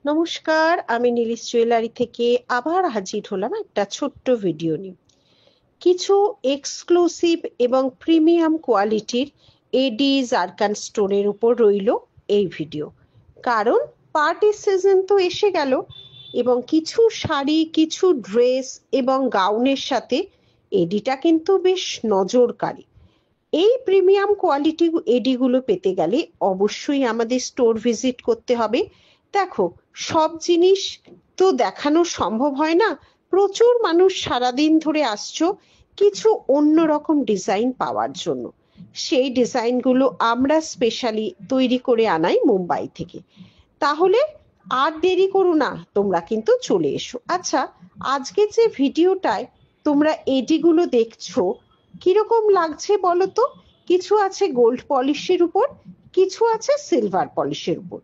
নমস্কার, আমি নীলিশ জুয়েলারি থেকে আবার হাজির হলাম একটা ছোট্ট ভিডিও নিয়ে। কিছু এক্সক্লুসিভ এবং প্রিমিয়াম কোয়ালিটির এডি জারকান স্টোনের উপর রইল এই ভিডিও। কারণ পার্টি সিজন তো এসে গেল এবং কিছু শাড়ি, কিছু ড্রেস এবং গাউনের সাথে এডিটা কিন্তু বেশ নজরকাড়ি। এই প্রিমিয়াম কোয়ালিটি এডিগুলো পেতে গেলে অবশ্যই আমাদের স্টোর ভিজিট করতে হবে। দেখো, সব জিনিস তো দেখানো সম্ভব হয় না। প্রচুর মানুষ সারাদিন ধরে আসছো কিছু অন্যরকম ডিজাইন পাওয়ার জন্য। সেই ডিজাইনগুলো আমরা স্পেশালি তৈরি করে আনাই মুম্বাই থেকে। তাহলে আর দেরি করো না, তোমরা কিন্তু চলে এসো। আচ্ছা, আজকে যে ভিডিওটায় তোমরা এডিগুলো দেখছো কিরকম লাগছে বলো তো? কিছু আছে গোল্ড পলিশের উপর, কিছু আছে সিলভার পলিশের উপর।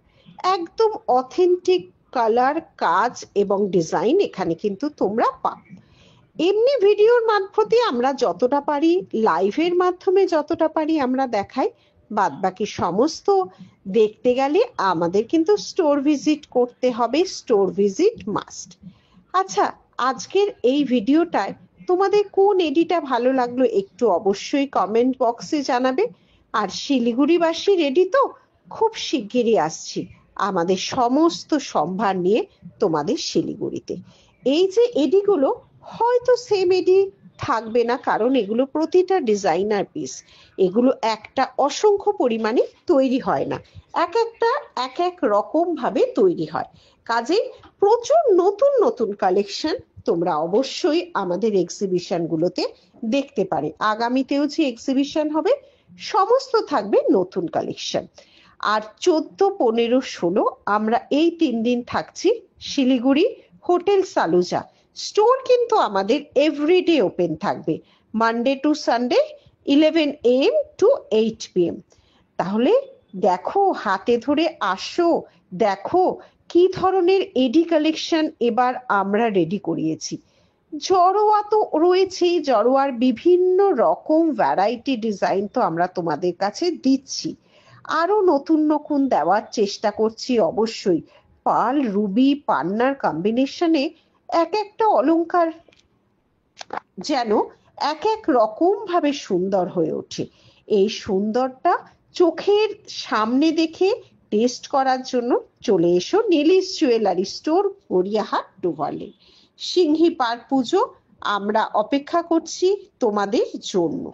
একদম অথেন্টিক কালার, কাজ এবং ডিজাইন এখানে কিন্তু তোমরা পাবে। এমনি ভিডিওর মারফতে আমরা যতটা পারি, লাইভের মাধ্যমে যতটা পারি আমরা দেখাই। বাদ বাকি সমস্ত দেখতে গেলে আমাদের কিন্তু স্টোর ভিজিট করতে হবে, স্টোর ভিজিট মাস্ট। আচ্ছা, আজকের এই ভিডিওটায় তোমাদের কোন এডিটা ভালো লাগলো একটু অবশ্যই কমেন্ট বক্সে জানাবে। আর শিলিগুড়িবাসী রেডি তো? খুব শিগগিরই আসছি আমাদের সমস্ত সম্ভার নিয়ে তোমাদের শিলিগুড়িতে। এই যে এডিগুলো হয়তো সেম এডি থাকবে না, কারণ এগুলো প্রতিটা ডিজাইনার পিস। এগুলো একটা অসংখ্য পরিমাণে তৈরি হয় না, এক একটা এক এক রকম ভাবে তৈরি হয়। কাজেই প্রচুর নতুন নতুন কালেকশন তোমরা অবশ্যই আমাদের এক্সিবিশন গুলোতে দেখতে পারে। আগামীতেও যে এক্সিবিশন হবে সমস্ত থাকবে নতুন কালেকশন। আর 14, 15, 16 আমরা এই 3 দিন থাকছি শিলিগুড়ি হোটেল সালুজা। স্টোর কিন্তু আমাদের এভরিডে ওপেন থাকবে, Monday to Sunday 11 AM to 8 PM। তাহলে দেখো, হাতে ধরে আসো, দেখো কি ধরনের এডি কালেকশন এবার আমরা রেডি করিয়েছি। জড়োয়া তো রয়েছেই, জড়োয়ার বিভিন্ন রকম ভ্যারাইটি ডিজাইন তো আমরা তোমাদের কাছে দিচ্ছি। আরো নতুন নতুন দেওয়ার চেষ্টা করছি অবশ্যই। পার্ল, রুবি, পান্নার কম্বিনেশনে এক একটা অলংকার যেন এক এক রকম ভাবে সুন্দর হয়ে ওঠে। এই সুন্দরটা চোখের সামনে দেখে টেস্ট করার জন্য চলে এসো Nilish jewellery store, Gariahat, Dover Lane. Singhi park Pujo আমরা অপেক্ষা করছি তোমাদের জন্য।